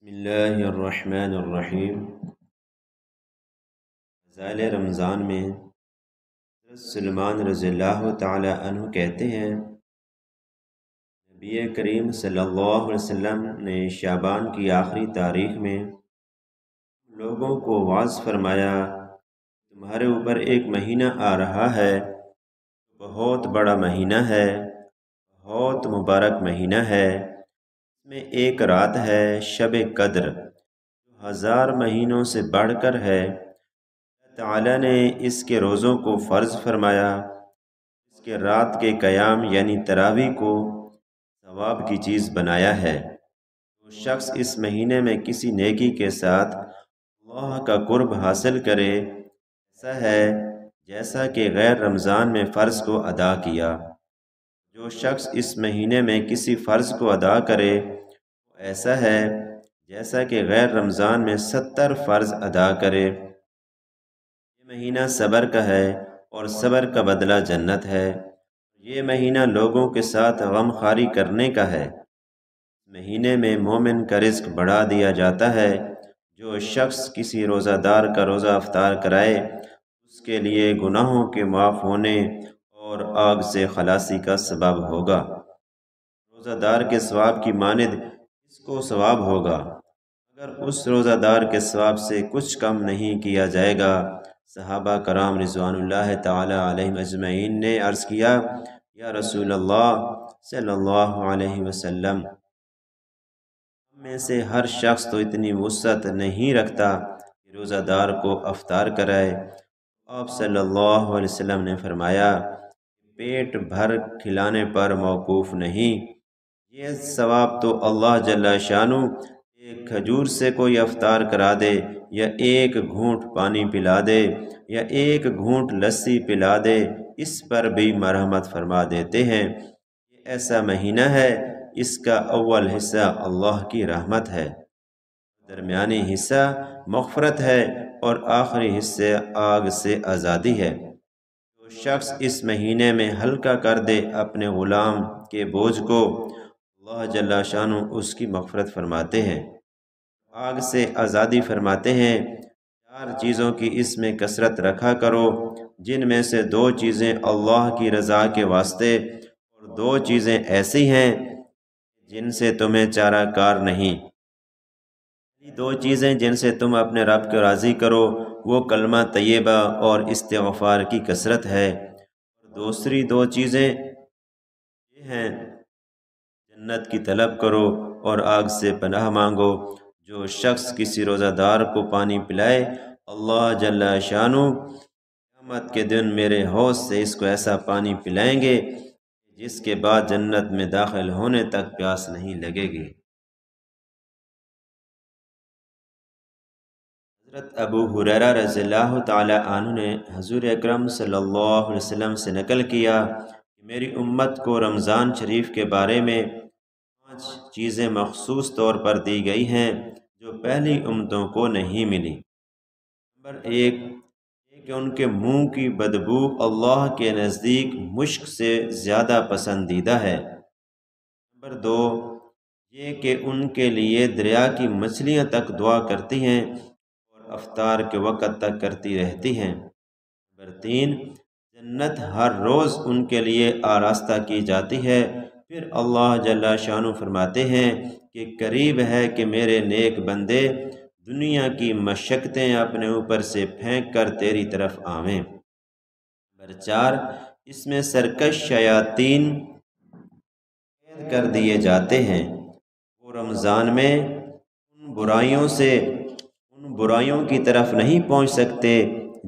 بسم اللہ الرحمن الرحیم۔ فضائل رمضان میں حضرت سلمان رضی اللہ تعالی عنہ کہتے ہیں، نبی کریم صلی اللہ علیہ وسلم نے شعبان کی آخری تاریخ میں لوگوں کو واعظ فرمایا، تمہارے اوپر ایک مہینہ آ رہا ہے، بہت بڑا مہینہ ہے، بہت مبارک مہینہ ہے، اس میں ایک رات ہے شب قدر، جو 1000 مہینوں سے بڑھ کر ہے۔ اللہ تعالیٰ نے اس کے روزوں کو فرض فرمایا، اس کے رات کے قیام یعنی تراویح کو ثواب کی چیز بنایا ہے۔ جو شخص اس مہینے میں کسی نیکی کے ساتھ اللہ کا قرب حاصل کرے، ایسا ہے جیسا کہ غیر رمضان میں فرض کو ادا کیا۔ جو شخص اس مہینے میں کسی فرض کو ادا کرے، وہ ایسا ہے جیسا کہ غیر رمضان میں 70 فرض ادا کرے۔ یہ مہینہ صبر کا ہے اور صبر کا بدلہ جنت ہے۔ یہ مہینہ لوگوں کے ساتھ غم خواری کرنے کا ہے۔ اس مہینے میں مومن کا رزق بڑھا دیا جاتا ہے۔ جو شخص کسی روزہ دار کا روزہ افطار کرائے، اس کے لیے گناہوں کے معاف ہونے اور آگ سے خلاصی کا سبب ہوگا۔ روزہ دار کے ثواب کی مانند اس کو ثواب ہوگا۔ اگر اس روزہ دار کے ثواب سے کچھ کم نہیں کیا جائے گا۔ صحابہ کرام رضوان اللہ تعالی علیہم اجمعین نے عرض کیا، یا رسول اللہ صلی اللہ علیہ وسلم، ہم میں سے ہر شخص تو اتنی وسعت نہیں رکھتا کہ روزہ دار کو افطار کرائے۔ آپ صلی اللہ علیہ وسلم نے فرمایا، پیٹ بھر کھلانے پر موقوف نہیں، یہ ثواب تو اللہ جل شانہ ایک کھجور سے کوئی افطار کرا دے، یا ایک گھونٹ پانی پلا دے، یا ایک گھونٹ لسی پلا دے، اس پر بھی مرحمت فرما دیتے ہیں۔ یہ ایسا مہینہ ہے، اس کا اول حصہ اللہ کی رحمت ہے، درمیانی حصہ مغفرت ہے، اور آخری حصے آگ سے آزادی ہے۔ جو شخص اس مہینے میں ہلکا کر دے اپنے غلام کے بوجھ کو، اللہ جل شانہ اس کی مغفرت فرماتے ہیں، آگ سے آزادی فرماتے ہیں۔ 4 چیزوں کی اس میں کثرت رکھا کرو، جن میں سے 2 چیزیں اللہ کی رضا کے واسطے اور 2 چیزیں ایسی ہیں جن سے تمہیں چارہ کار نہیں۔ 2 چیزیں جن سے تم اپنے رب کو راضی کرو، وہ کلمہ طیبہ اور استغفار کی کثرت ہے۔ دوسری 2 چیزیں یہ ہیں، جنت کی طلب کرو اور آگ سے پناہ مانگو۔ جو شخص کسی روزہ دار کو پانی پلائے، اللہ جل شانہ قیامت کے دن میرے حوض سے اس کو ایسا پانی پلائیں گے جس کے بعد جنت میں داخل ہونے تک پیاس نہیں لگے گی۔ حضرت ابو ہریرہ رضی اللہ تعالی عنہ نے حضور اکرم صلی اللہ علیہ وسلم سے نقل کیا کہ میری امت کو رمضان شریف کے بارے میں 5 چیزیں مخصوص طور پر دی گئی ہیں جو پہلی امتوں کو نہیں ملی۔ نمبر 1، کہ ان کے منہ کی بدبو اللہ کے نزدیک مشک سے زیادہ پسندیدہ ہے۔ نمبر 2، یہ کہ ان کے لیے دریا کی مچھلیاں تک دعا کرتی ہیں اور افطار کے وقت تک کرتی رہتی ہیں۔ نمبر 3، جنت ہر روز ان کے لیے آراستہ کی جاتی ہے۔ پھر اللہ جل شانہ فرماتے ہیں کہ قریب ہے کہ میرے نیک بندے دنیا کی مشقتیں اپنے اوپر سے پھینک کر تیری طرف آویں۔ نمبر 4، اس میں سرکش شیاطین قید کر دیے جاتے ہیں، وہ رمضان میں ان برائیوں کی طرف نہیں پہنچ سکتے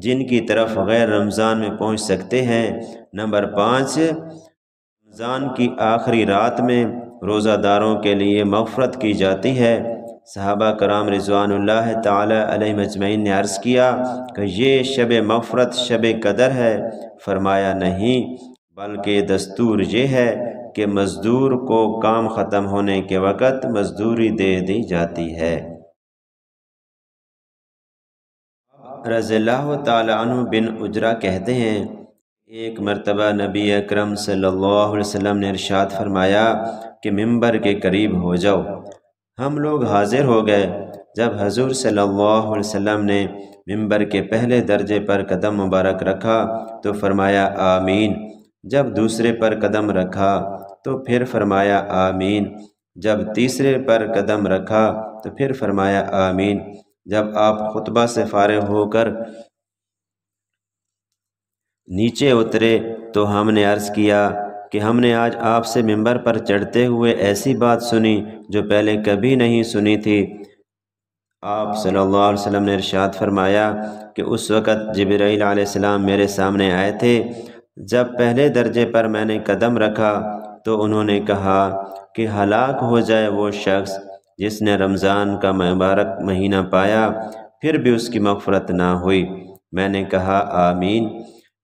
جن کی طرف غیر رمضان میں پہنچ سکتے ہیں۔ نمبر 5، رمضان کی آخری رات میں روزہ داروں کے لیے مغفرت کی جاتی ہے۔ صحابہ کرام رضوان اللہ تعالی علیہم اجمعین نے عرض کیا کہ یہ شب مغفرت شب قدر ہے؟ فرمایا نہیں، بلکہ دستور یہ ہے کہ مزدور کو کام ختم ہونے کے وقت مزدوری دے دی جاتی ہے۔ رضی اللہ تعالی عنہ بن اجرہ کہتے ہیں، ایک مرتبہ نبی اکرم صلی اللہ علیہ وسلم نے ارشاد فرمایا کہ ممبر کے قریب ہو جاؤ۔ ہم لوگ حاضر ہو گئے۔ جب حضور صلی اللہ علیہ وسلم نے ممبر کے پہلے درجے پر قدم مبارک رکھا تو فرمایا آمین۔ جب دوسرے پر قدم رکھا تو پھر فرمایا آمین۔ جب تیسرے پر قدم رکھا تو پھر فرمایا آمین۔ جب آپ خطبہ سے فارغ ہو کر نیچے اترے تو ہم نے عرض کیا کہ ہم نے آج آپ سے ممبر پر چڑھتے ہوئے ایسی بات سنی جو پہلے کبھی نہیں سنی تھی۔ آپ صلی اللہ علیہ وسلم نے ارشاد فرمایا کہ اس وقت جبرائیل علیہ السلام میرے سامنے آئے تھے۔ جب پہلے درجے پر میں نے قدم رکھا تو انہوں نے کہا کہ ہلاک ہو جائے وہ شخص جس نے رمضان کا مبارک مہینہ پایا پھر بھی اس کی مغفرت نہ ہوئی۔ میں نے کہا آمین۔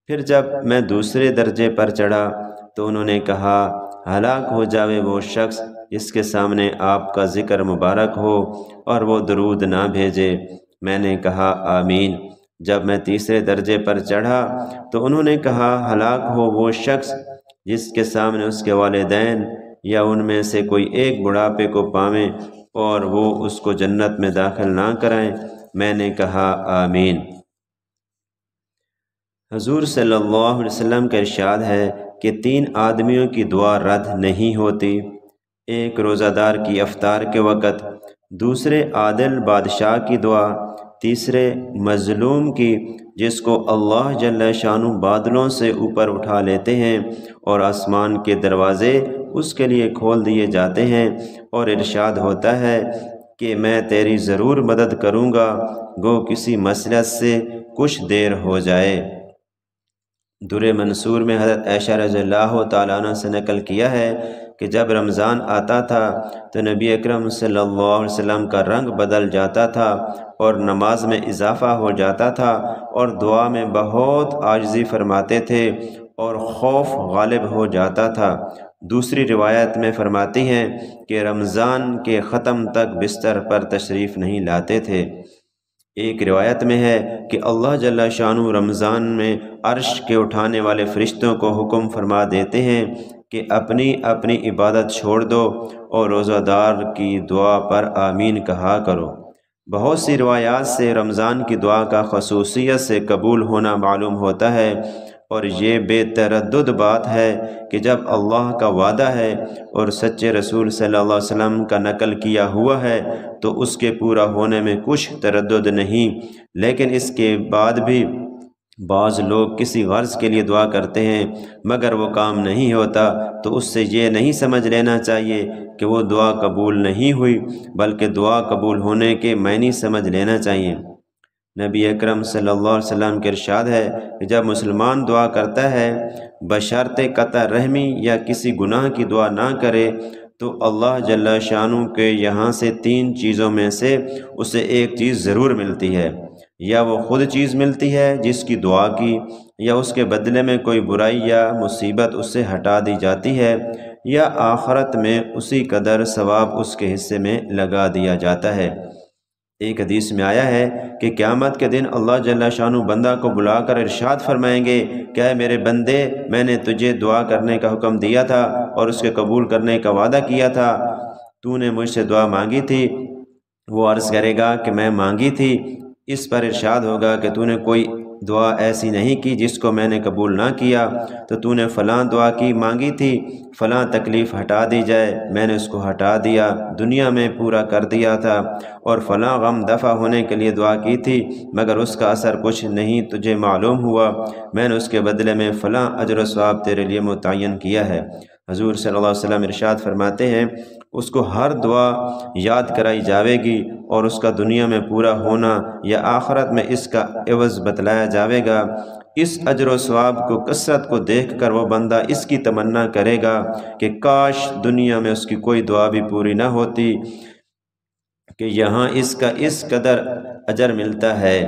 پھر جب میں دوسرے درجے پر چڑھا تو انہوں نے کہا ہلاک ہو جاوے وہ شخص جس کے سامنے آپ کا ذکر مبارک ہو اور وہ درود نہ بھیجے۔ میں نے کہا آمین۔ جب میں تیسرے درجے پر چڑھا تو انہوں نے کہا ہلاک ہو وہ شخص جس کے سامنے اس کے والدین یا ان میں سے کوئی ایک بڑھاپے کو پاویں اور وہ اس کو جنت میں داخل نہ کرائیں۔ میں نے کہا آمین۔ حضور صلی اللہ علیہ وسلم کا ارشاد ہے کہ 3 آدمیوں کی دعا رد نہیں ہوتی، ایک روزہ دار کی افطار کے وقت، دوسرے عادل بادشاہ کی دعا، تیسرے مظلوم کی جس کو اللہ جل شانہ بادلوں سے اوپر اٹھا لیتے ہیں اور آسمان کے دروازے اس کے لیے کھول دیے جاتے ہیں اور ارشاد ہوتا ہے کہ میں تیری ضرور مدد کروں گا گو کسی مصلحت سے کچھ دیر ہو جائے۔ در منصور میں حضرت عائشہ رضی اللہ تعالیٰ عنہ سے نقل کیا ہے کہ جب رمضان آتا تھا تو نبی اکرم صلی اللہ علیہ وسلم کا رنگ بدل جاتا تھا اور نماز میں اضافہ ہو جاتا تھا اور دعا میں بہت عاجزی فرماتے تھے اور خوف غالب ہو جاتا تھا۔ دوسری روایت میں فرماتی ہیں کہ رمضان کے ختم تک بستر پر تشریف نہیں لاتے تھے۔ ایک روایت میں ہے کہ اللہ جل شانہ رمضان میں عرش کے اٹھانے والے فرشتوں کو حکم فرما دیتے ہیں کہ اپنی اپنی عبادت چھوڑ دو اور روزہ دار کی دعا پر آمین کہا کرو۔ بہت سی روایات سے رمضان کی دعا کا خصوصیت سے قبول ہونا معلوم ہوتا ہے اور یہ بے تردد بات ہے کہ جب اللہ کا وعدہ ہے اور سچے رسول صلی اللہ علیہ وسلم کا نقل کیا ہوا ہے تو اس کے پورا ہونے میں کچھ تردد نہیں، لیکن اس کے بعد بھی بعض لوگ کسی غرض کے لیے دعا کرتے ہیں مگر وہ کام نہیں ہوتا تو اس سے یہ نہیں سمجھ لینا چاہیے کہ وہ دعا قبول نہیں ہوئی، بلکہ دعا قبول ہونے کے معنی سمجھ لینا چاہیے۔ نبی اکرم صلی اللہ علیہ وسلم کے ارشاد ہے کہ جب مسلمان دعا کرتا ہے بشرط قطع رحمی یا کسی گناہ کی دعا نہ کرے تو اللہ جل شانہ کے یہاں سے 3 چیزوں میں سے اسے ایک چیز ضرور ملتی ہے، یا وہ خود چیز ملتی ہے جس کی دعا کی، یا اس کے بدلے میں کوئی برائی یا مصیبت اس سے ہٹا دی جاتی ہے، یا آخرت میں اسی قدر ثواب اس کے حصے میں لگا دیا جاتا ہے۔ ایک حدیث میں آیا ہے کہ قیامت کے دن اللہ جل شانہ بندہ کو بلا کر ارشاد فرمائیں گے کہ اے میرے بندے، میں نے تجھے دعا کرنے کا حکم دیا تھا اور اس کے قبول کرنے کا وعدہ کیا تھا، تو نے مجھ سے دعا مانگی تھی۔ وہ عرض کرے گا کہ میں مانگی تھی۔ اس پر ارشاد ہوگا کہ تو نے کوئی دعا ایسی نہیں کی جس کو میں نے قبول نہ کیا، تو نے فلاں دعا کی مانگی تھی، فلاں تکلیف ہٹا دی جائے، میں نے اس کو ہٹا دیا، دنیا میں پورا کر دیا تھا، اور فلاں غم دفع ہونے کے لیے دعا کی تھی مگر اس کا اثر کچھ نہیں تجھے معلوم ہوا، میں نے اس کے بدلے میں فلاں اجر و ثواب تیرے لیے متعین کیا ہے۔ حضور صلی اللہ علیہ وسلم ارشاد فرماتے ہیں اس کو ہر دعا یاد کرائی جاوے گی اور اس کا دنیا میں پورا ہونا یا آخرت میں اس کا عوض بتلایا جاوے گا۔ اس اجر و ثواب کو کثرت کو دیکھ کر وہ بندہ اس کی تمنا کرے گا کہ کاش دنیا میں اس کی کوئی دعا بھی پوری نہ ہوتی کہ یہاں اس کا اس قدر اجر ملتا ہے۔